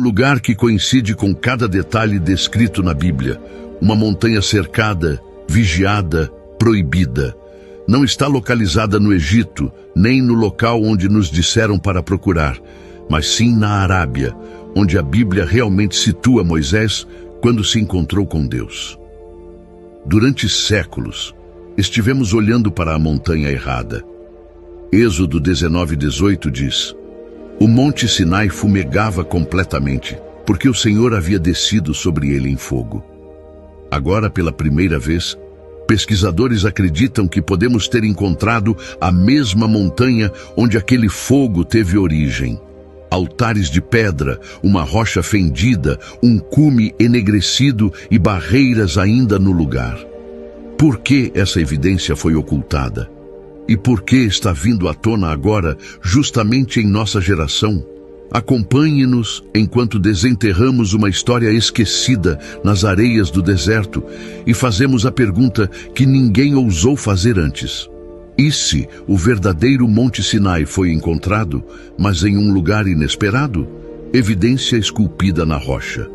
lugar que coincide com cada detalhe descrito na Bíblia. Uma montanha cercada, vigiada, proibida. Não está localizada no Egito, nem no local onde nos disseram para procurar, mas sim na Arábia, onde a Bíblia realmente situa Moisés quando se encontrou com Deus. Durante séculos, estivemos olhando para a montanha errada. Êxodo 19:18 diz: o monte Sinai fumegava completamente, porque o Senhor havia descido sobre ele em fogo. Agora, pela primeira vez, pesquisadores acreditam que podemos ter encontrado a mesma montanha onde aquele fogo teve origem. Altares de pedra, uma rocha fendida, um cume enegrecido e barreiras ainda no lugar. Por que essa evidência foi ocultada? E por que está vindo à tona agora, justamente em nossa geração? Acompanhe-nos enquanto desenterramos uma história esquecida nas areias do deserto e fazemos a pergunta que ninguém ousou fazer antes. E se o verdadeiro Monte Sinai foi encontrado, mas em um lugar inesperado? Evidência esculpida na rocha.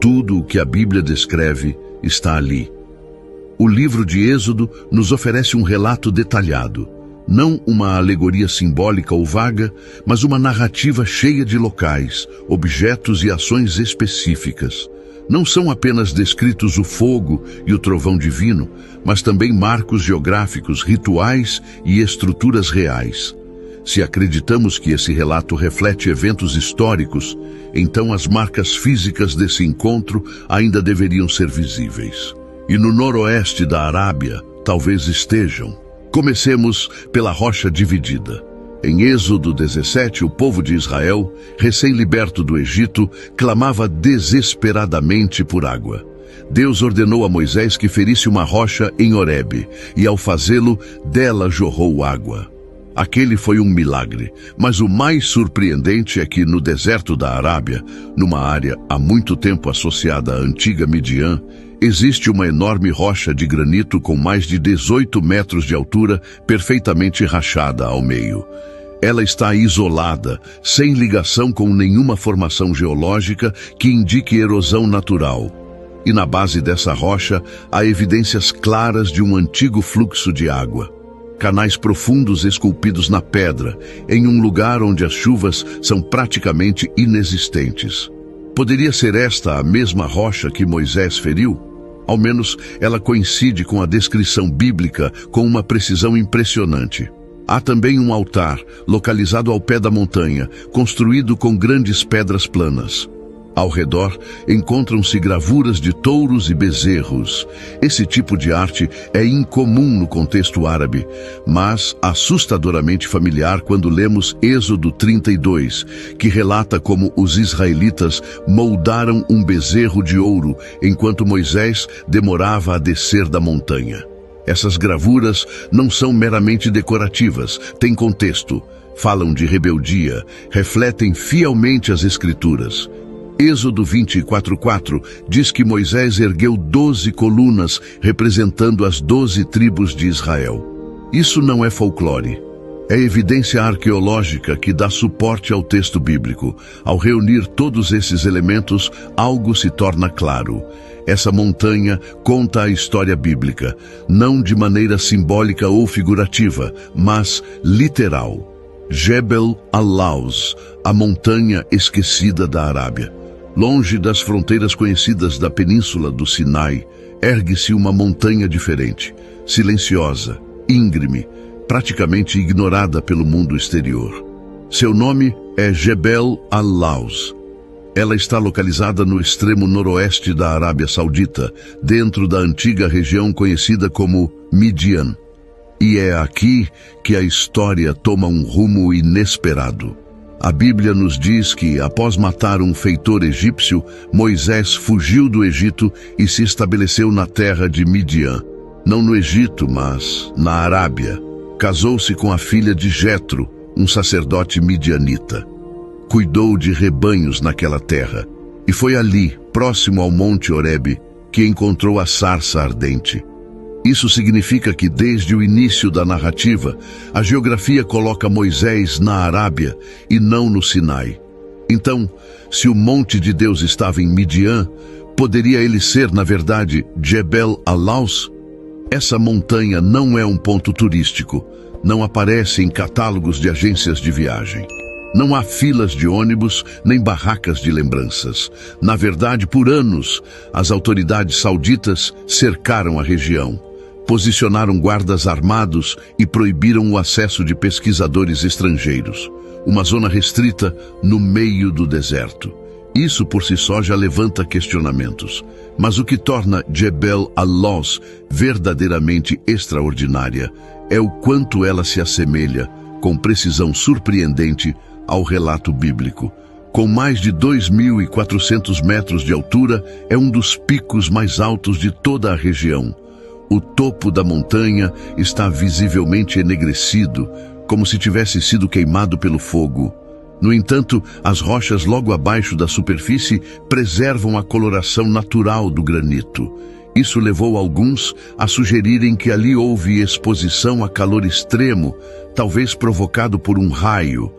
Tudo o que a Bíblia descreve está ali. O livro de Êxodo nos oferece um relato detalhado. Não uma alegoria simbólica ou vaga, mas uma narrativa cheia de locais, objetos e ações específicas. Não são apenas descritos o fogo e o trovão divino, mas também marcos geográficos, rituais e estruturas reais. Se acreditamos que esse relato reflete eventos históricos, então as marcas físicas desse encontro ainda deveriam ser visíveis. E no noroeste da Arábia, talvez estejam. Comecemos pela rocha dividida. Em Êxodo 17, o povo de Israel, recém-liberto do Egito, clamava desesperadamente por água. Deus ordenou a Moisés que ferisse uma rocha em Horebe, e ao fazê-lo, dela jorrou água. Aquele foi um milagre, mas o mais surpreendente é que no deserto da Arábia, numa área há muito tempo associada à antiga Midian, existe uma enorme rocha de granito com mais de 18 metros de altura, perfeitamente rachada ao meio. Ela está isolada, sem ligação com nenhuma formação geológica que indique erosão natural. E na base dessa rocha há evidências claras de um antigo fluxo de água. Canais profundos esculpidos na pedra, em um lugar onde as chuvas são praticamente inexistentes. Poderia ser esta a mesma rocha que Moisés feriu? Ao menos ela coincide com a descrição bíblica com uma precisão impressionante. Há também um altar, localizado ao pé da montanha, construído com grandes pedras planas. Ao redor, encontram-se gravuras de touros e bezerros. Esse tipo de arte é incomum no contexto árabe, mas assustadoramente familiar quando lemos Êxodo 32, que relata como os israelitas moldaram um bezerro de ouro enquanto Moisés demorava a descer da montanha. Essas gravuras não são meramente decorativas, têm contexto, falam de rebeldia, refletem fielmente as Escrituras. Êxodo 24:4 diz que Moisés ergueu 12 colunas representando as 12 tribos de Israel. Isso não é folclore. É evidência arqueológica que dá suporte ao texto bíblico. Ao reunir todos esses elementos, algo se torna claro. Essa montanha conta a história bíblica, não de maneira simbólica ou figurativa, mas literal. Jebel al-Lawz, a montanha esquecida da Arábia. Longe das fronteiras conhecidas da península do Sinai, ergue-se uma montanha diferente, silenciosa, íngreme, praticamente ignorada pelo mundo exterior. Seu nome é Jebel al-Lawz. Ela está localizada no extremo noroeste da Arábia Saudita, dentro da antiga região conhecida como Midian. E é aqui que a história toma um rumo inesperado. A Bíblia nos diz que, após matar um feitor egípcio, Moisés fugiu do Egito e se estabeleceu na terra de Midian. Não no Egito, mas na Arábia. Casou-se com a filha de Jetro, um sacerdote midianita. Cuidou de rebanhos naquela terra, e foi ali, próximo ao Monte Horebe, que encontrou a sarça ardente. Isso significa que desde o início da narrativa, a geografia coloca Moisés na Arábia e não no Sinai. Então, se o monte de Deus estava em Midian, poderia ele ser, na verdade, Jebel Alaus? Essa montanha não é um ponto turístico, não aparece em catálogos de agências de viagem. Não há filas de ônibus, nem barracas de lembranças. Na verdade, por anos, as autoridades sauditas cercaram a região, posicionaram guardas armados e proibiram o acesso de pesquisadores estrangeiros. Uma zona restrita no meio do deserto. Isso por si só já levanta questionamentos. Mas o que torna Jebel Alaus verdadeiramente extraordinária é o quanto ela se assemelha, com precisão surpreendente, ao relato bíblico. Com mais de 2.400 metros de altura, é um dos picos mais altos de toda a região. O topo da montanha está visivelmente enegrecido, como se tivesse sido queimado pelo fogo. No entanto, as rochas logo abaixo da superfície preservam a coloração natural do granito. Isso levou alguns a sugerirem que ali houve exposição a calor extremo, talvez provocado por um raio,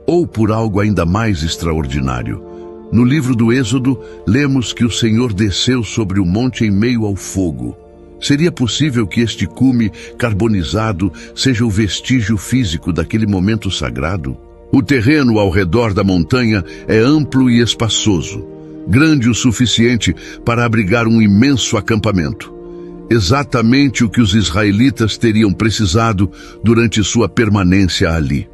ou por algo ainda mais extraordinário. No livro do Êxodo, lemos que o Senhor desceu sobre o monte em meio ao fogo. Seria possível que este cume carbonizado seja o vestígio físico daquele momento sagrado? O terreno ao redor da montanha é amplo e espaçoso, grande o suficiente para abrigar um imenso acampamento. Exatamente o que os israelitas teriam precisado durante sua permanência ali.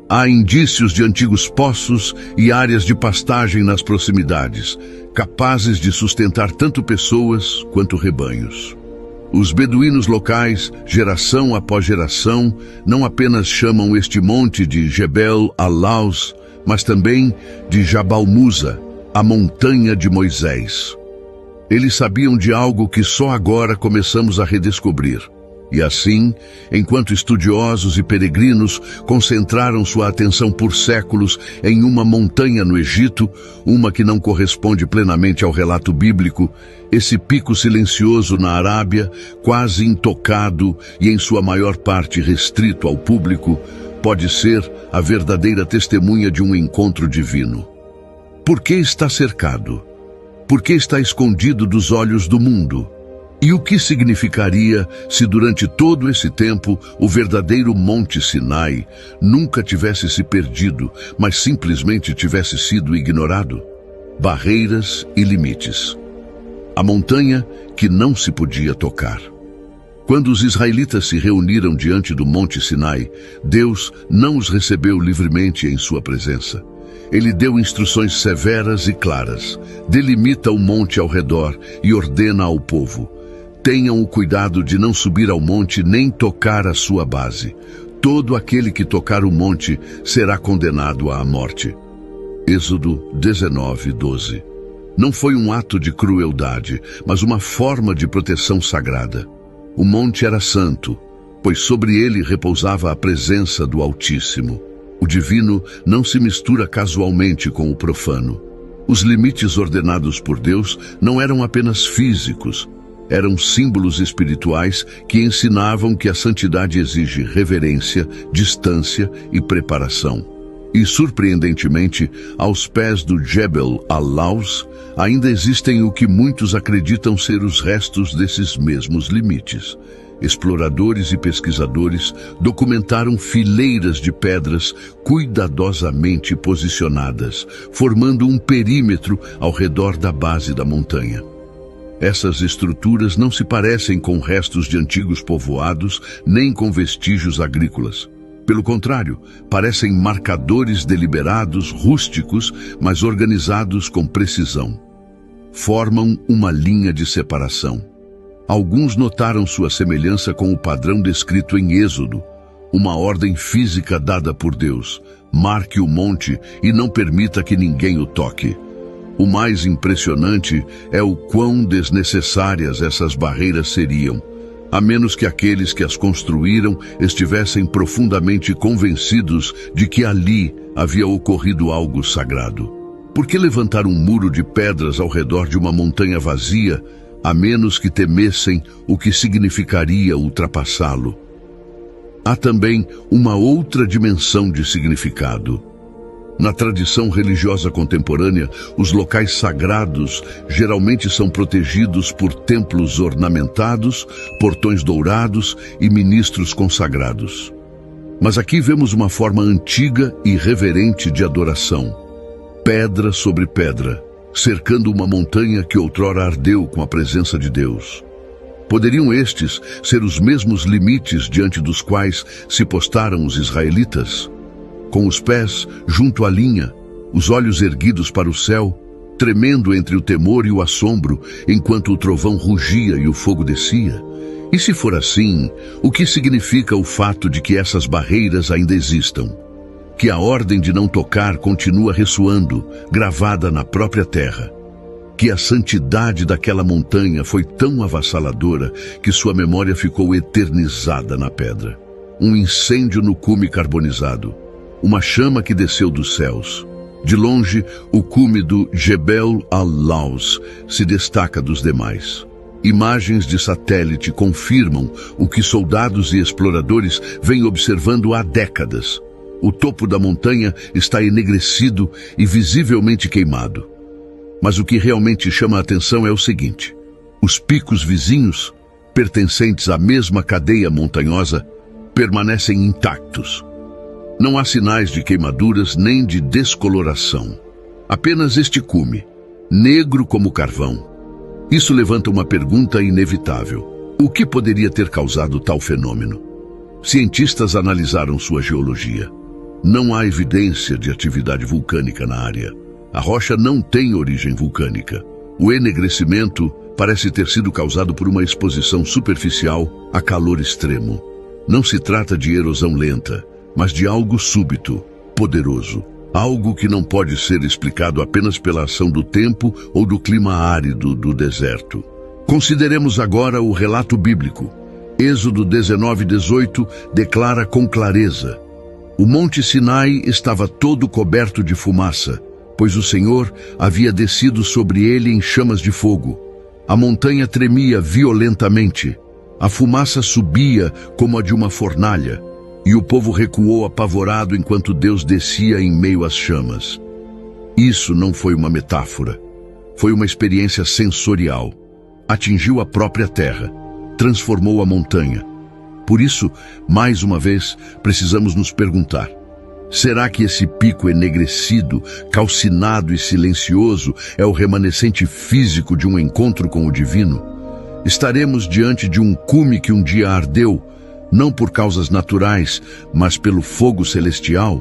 Há indícios de antigos poços e áreas de pastagem nas proximidades, capazes de sustentar tanto pessoas quanto rebanhos. Os beduínos locais, geração após geração, não apenas chamam este monte de Jebel Alaus, mas também de Jabal Musa, a montanha de Moisés. Eles sabiam de algo que só agora começamos a redescobrir. E assim, enquanto estudiosos e peregrinos concentraram sua atenção por séculos em uma montanha no Egito, uma que não corresponde plenamente ao relato bíblico, esse pico silencioso na Arábia, quase intocado e em sua maior parte restrito ao público, pode ser a verdadeira testemunha de um encontro divino. Por que está cercado? Por que está escondido dos olhos do mundo? E o que significaria se durante todo esse tempo o verdadeiro Monte Sinai nunca tivesse se perdido, mas simplesmente tivesse sido ignorado? Barreiras e limites. A montanha que não se podia tocar. Quando os israelitas se reuniram diante do Monte Sinai, Deus não os recebeu livremente em sua presença. Ele deu instruções severas e claras, delimita o monte ao redor e ordena ao povo: tenham o cuidado de não subir ao monte nem tocar a sua base. Todo aquele que tocar o monte será condenado à morte. Êxodo 19:12. Não foi um ato de crueldade, mas uma forma de proteção sagrada. O monte era santo, pois sobre ele repousava a presença do Altíssimo. O divino não se mistura casualmente com o profano. Os limites ordenados por Deus não eram apenas físicos, eram símbolos espirituais que ensinavam que a santidade exige reverência, distância e preparação. E, surpreendentemente, aos pés do Jebel Alaus, ainda existem o que muitos acreditam ser os restos desses mesmos limites. Exploradores e pesquisadores documentaram fileiras de pedras cuidadosamente posicionadas, formando um perímetro ao redor da base da montanha. Essas estruturas não se parecem com restos de antigos povoados, nem com vestígios agrícolas. Pelo contrário, parecem marcadores deliberados, rústicos, mas organizados com precisão. Formam uma linha de separação. Alguns notaram sua semelhança com o padrão descrito em Êxodo, uma ordem física dada por Deus: marque o monte e não permita que ninguém o toque. O mais impressionante é o quão desnecessárias essas barreiras seriam, a menos que aqueles que as construíram estivessem profundamente convencidos de que ali havia ocorrido algo sagrado. Por que levantar um muro de pedras ao redor de uma montanha vazia, a menos que temessem o que significaria ultrapassá-lo? Há também uma outra dimensão de significado. Na tradição religiosa contemporânea, os locais sagrados geralmente são protegidos por templos ornamentados, portões dourados e ministros consagrados. Mas aqui vemos uma forma antiga e reverente de adoração. Pedra sobre pedra, cercando uma montanha que outrora ardeu com a presença de Deus. Poderiam estes ser os mesmos limites diante dos quais se postaram os israelitas? Com os pés junto à linha, os olhos erguidos para o céu, tremendo entre o temor e o assombro, enquanto o trovão rugia e o fogo descia? E se for assim, o que significa o fato de que essas barreiras ainda existam? Que a ordem de não tocar continua ressoando, gravada na própria terra? Que a santidade daquela montanha foi tão avassaladora que sua memória ficou eternizada na pedra? Um incêndio no cume carbonizado, uma chama que desceu dos céus. De longe, o cume do Jebel al-Laus se destaca dos demais. Imagens de satélite confirmam o que soldados e exploradores vêm observando há décadas. O topo da montanha está enegrecido e visivelmente queimado. Mas o que realmente chama a atenção é o seguinte: os picos vizinhos, pertencentes à mesma cadeia montanhosa, permanecem intactos. Não há sinais de queimaduras nem de descoloração. Apenas este cume, negro como carvão. Isso levanta uma pergunta inevitável. O que poderia ter causado tal fenômeno? Cientistas analisaram sua geologia. Não há evidência de atividade vulcânica na área. A rocha não tem origem vulcânica. O enegrecimento parece ter sido causado por uma exposição superficial a calor extremo. Não se trata de erosão lenta, mas de algo súbito, poderoso. Algo que não pode ser explicado apenas pela ação do tempo ou do clima árido do deserto. Consideremos agora o relato bíblico. Êxodo 19:18 declara com clareza: o monte Sinai estava todo coberto de fumaça, pois o Senhor havia descido sobre ele em chamas de fogo. A montanha tremia violentamente. A fumaça subia como a de uma fornalha, e o povo recuou apavorado enquanto Deus descia em meio às chamas. Isso não foi uma metáfora. Foi uma experiência sensorial. Atingiu a própria terra, transformou a montanha. Por isso, mais uma vez, precisamos nos perguntar: será que esse pico enegrecido, calcinado e silencioso é o remanescente físico de um encontro com o divino? Estaremos diante de um cume que um dia ardeu, não por causas naturais, mas pelo fogo celestial?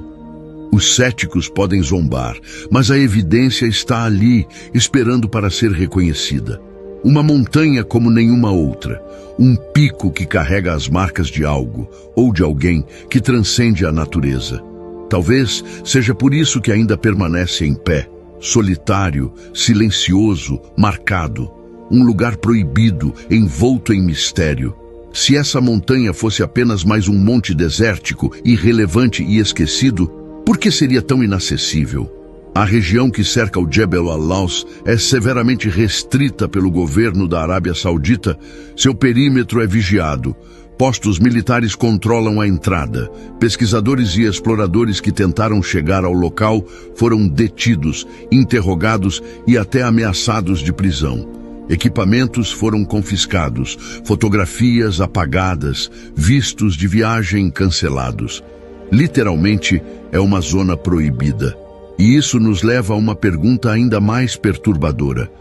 Os céticos podem zombar, mas a evidência está ali, esperando para ser reconhecida. Uma montanha como nenhuma outra, um pico que carrega as marcas de algo, ou de alguém, que transcende a natureza. Talvez seja por isso que ainda permanece em pé, solitário, silencioso, marcado, um lugar proibido, envolto em mistério. Se essa montanha fosse apenas mais um monte desértico, irrelevante e esquecido, por que seria tão inacessível? A região que cerca o Jebel al-Laus é severamente restrita pelo governo da Arábia Saudita. Seu perímetro é vigiado. Postos militares controlam a entrada. Pesquisadores e exploradores que tentaram chegar ao local foram detidos, interrogados e até ameaçados de prisão. Equipamentos foram confiscados, fotografias apagadas, vistos de viagem cancelados. Literalmente, é uma zona proibida. E isso nos leva a uma pergunta ainda mais perturbadora.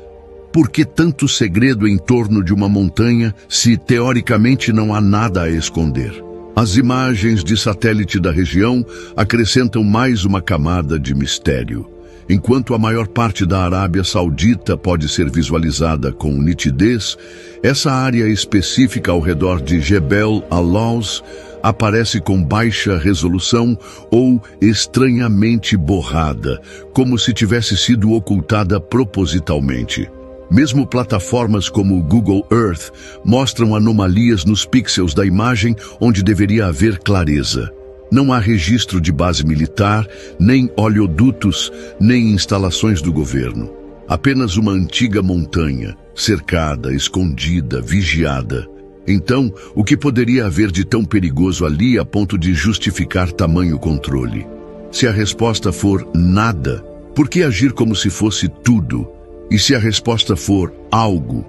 Por que tanto segredo em torno de uma montanha se, teoricamente, não há nada a esconder? As imagens de satélite da região acrescentam mais uma camada de mistério. Enquanto a maior parte da Arábia Saudita pode ser visualizada com nitidez, essa área específica ao redor de Jebel al-Laus aparece com baixa resolução ou estranhamente borrada, como se tivesse sido ocultada propositalmente. Mesmo plataformas como o Google Earth mostram anomalias nos pixels da imagem onde deveria haver clareza. Não há registro de base militar, nem oleodutos, nem instalações do governo. Apenas uma antiga montanha, cercada, escondida, vigiada. Então, o que poderia haver de tão perigoso ali a ponto de justificar tamanho controle? Se a resposta for nada, por que agir como se fosse tudo? E se a resposta for algo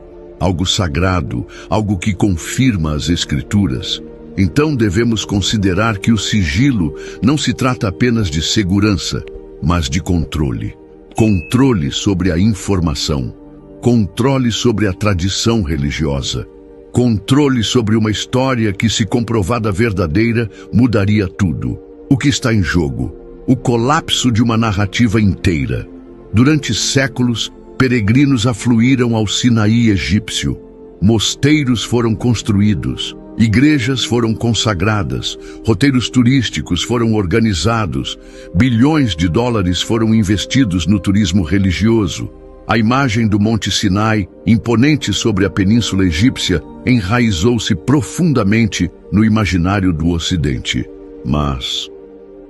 sagrado, algo que confirma as Escrituras, então devemos considerar que o sigilo não se trata apenas de segurança, mas de controle. Controle sobre a informação, controle sobre a tradição religiosa, controle sobre uma história que, se comprovada verdadeira, mudaria tudo. O que está em jogo? O colapso de uma narrativa inteira. Durante séculos, peregrinos afluíram ao Sinaí egípcio. Mosteiros foram construídos, igrejas foram consagradas, roteiros turísticos foram organizados, bilhões de dólares foram investidos no turismo religioso. A imagem do Monte Sinai, imponente sobre a Península Egípcia, enraizou-se profundamente no imaginário do Ocidente. Mas,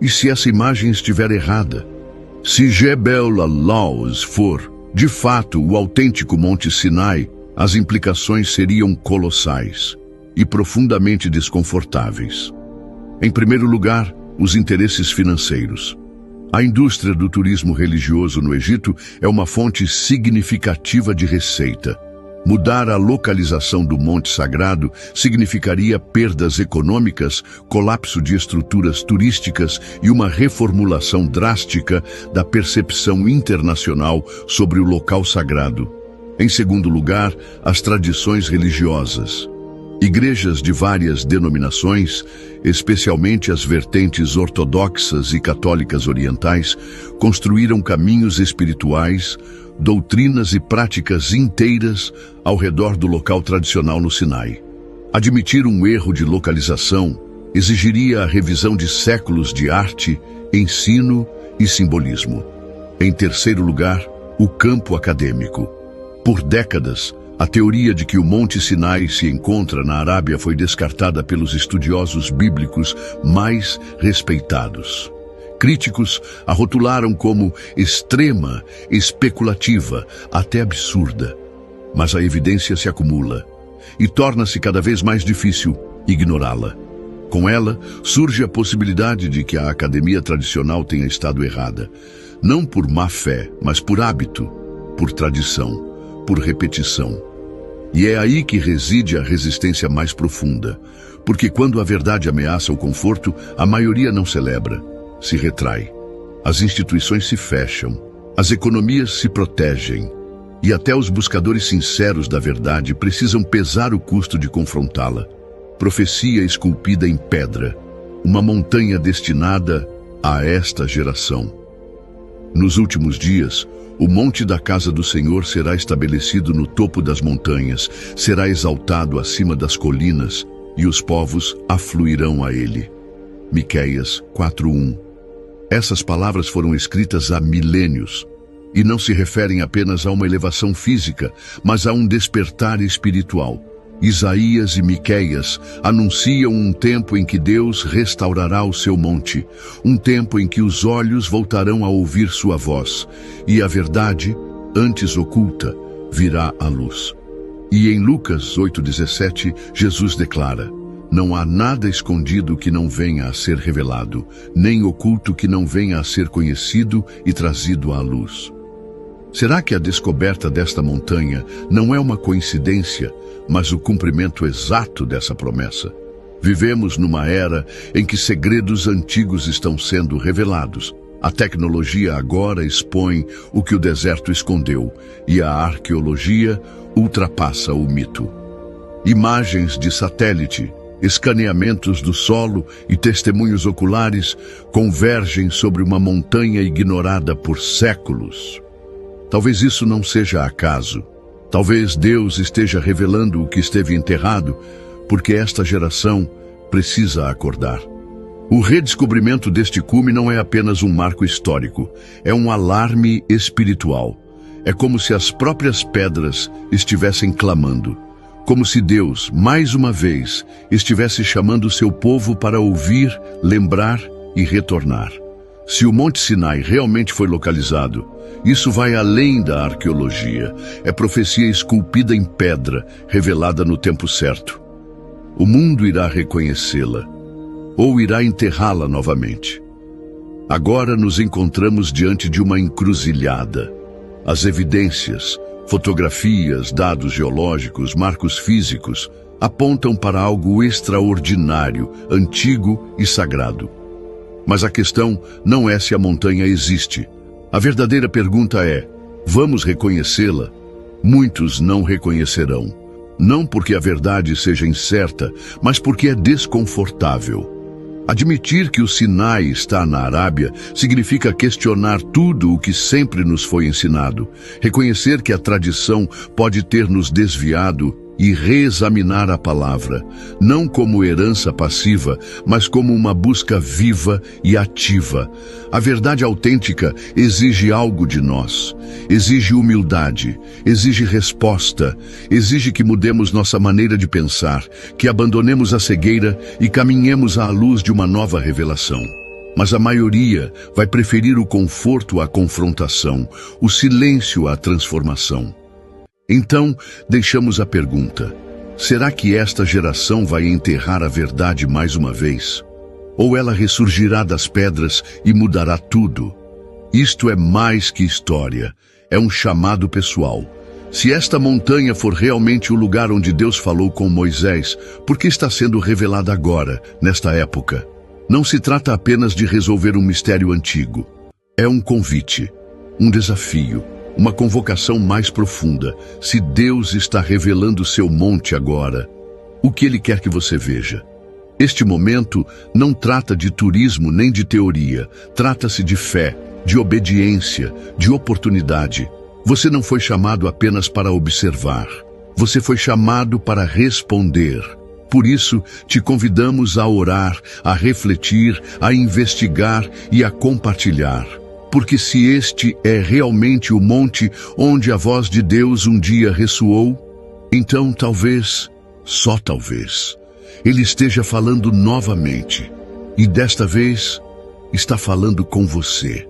e se essa imagem estiver errada? Se Jebel al-Lawz for, de fato, o autêntico Monte Sinai, as implicações seriam colossais e profundamente desconfortáveis. Em primeiro lugar, os interesses financeiros. A indústria do turismo religioso no Egito é uma fonte significativa de receita. Mudar a localização do Monte Sagrado significaria perdas econômicas, colapso de estruturas turísticas e uma reformulação drástica da percepção internacional sobre o local sagrado. Em segundo lugar, as tradições religiosas. Igrejas de várias denominações, especialmente as vertentes ortodoxas e católicas orientais, construíram caminhos espirituais, doutrinas e práticas inteiras ao redor do local tradicional no Sinai. Admitir um erro de localização exigiria a revisão de séculos de arte, ensino e simbolismo. Em terceiro lugar, o campo acadêmico. Por décadas, a teoria de que o Monte Sinai se encontra na Arábia foi descartada pelos estudiosos bíblicos mais respeitados. Críticos a rotularam como extrema, especulativa, até absurda. Mas a evidência se acumula e torna-se cada vez mais difícil ignorá-la. Com ela, surge a possibilidade de que a academia tradicional tenha estado errada. Não por má fé, mas por hábito, por tradição, por repetição. E é aí que reside a resistência mais profunda, porque quando a verdade ameaça o conforto, a maioria não celebra, se retrai. As instituições se fecham, as economias se protegem, e até os buscadores sinceros da verdade precisam pesar o custo de confrontá-la. Profecia esculpida em pedra, uma montanha destinada a esta geração. Nos últimos dias, o monte da casa do Senhor será estabelecido no topo das montanhas, será exaltado acima das colinas, e os povos afluirão a ele. Miqueias 4:1. Essas palavras foram escritas há milênios, e não se referem apenas a uma elevação física, mas a um despertar espiritual. Isaías e Miqueias anunciam um tempo em que Deus restaurará o seu monte, um tempo em que os olhos voltarão a ouvir sua voz, e a verdade, antes oculta, virá à luz. E em Lucas 8:17, Jesus declara: não há nada escondido que não venha a ser revelado, nem oculto que não venha a ser conhecido e trazido à luz. Será que a descoberta desta montanha não é uma coincidência, mas o cumprimento exato dessa promessa? Vivemos numa era em que segredos antigos estão sendo revelados. A tecnologia agora expõe o que o deserto escondeu, e a arqueologia ultrapassa o mito. Imagens de satélite, escaneamentos do solo e testemunhos oculares convergem sobre uma montanha ignorada por séculos. Talvez isso não seja acaso. Talvez Deus esteja revelando o que esteve enterrado, porque esta geração precisa acordar. O redescobrimento deste cume não é apenas um marco histórico, é um alarme espiritual. É como se as próprias pedras estivessem clamando, como se Deus, mais uma vez, estivesse chamando seu povo para ouvir, lembrar e retornar. Se o Monte Sinai realmente foi localizado, isso vai além da arqueologia. É profecia esculpida em pedra, revelada no tempo certo. O mundo irá reconhecê-la, ou irá enterrá-la novamente. Agora nos encontramos diante de uma encruzilhada. As evidências, fotografias, dados geológicos, marcos físicos, apontam para algo extraordinário, antigo e sagrado. Mas a questão não é se a montanha existe. A verdadeira pergunta é: vamos reconhecê-la? Muitos não reconhecerão. Não porque a verdade seja incerta, mas porque é desconfortável. Admitir que o Sinai está na Arábia significa questionar tudo o que sempre nos foi ensinado, reconhecer que a tradição pode ter nos desviado e reexaminar a palavra, não como herança passiva, mas como uma busca viva e ativa. A verdade autêntica exige algo de nós, exige humildade, exige resposta, exige que mudemos nossa maneira de pensar, que abandonemos a cegueira e caminhemos à luz de uma nova revelação. Mas a maioria vai preferir o conforto à confrontação, o silêncio à transformação. Então, deixamos a pergunta: será que esta geração vai enterrar a verdade mais uma vez? Ou ela ressurgirá das pedras e mudará tudo? Isto é mais que história, é um chamado pessoal. Se esta montanha for realmente o lugar onde Deus falou com Moisés, por que está sendo revelada agora, nesta época? Não se trata apenas de resolver um mistério antigo. É um convite, um desafio, uma convocação mais profunda. Se Deus está revelando seu monte agora, o que Ele quer que você veja? Este momento não trata de turismo nem de teoria. Trata-se de fé, de obediência, de oportunidade. Você não foi chamado apenas para observar. Você foi chamado para responder. Por isso, te convidamos a orar, a refletir, a investigar e a compartilhar. Porque se este é realmente o monte onde a voz de Deus um dia ressoou, então talvez, só talvez, Ele esteja falando novamente. E desta vez, está falando com você.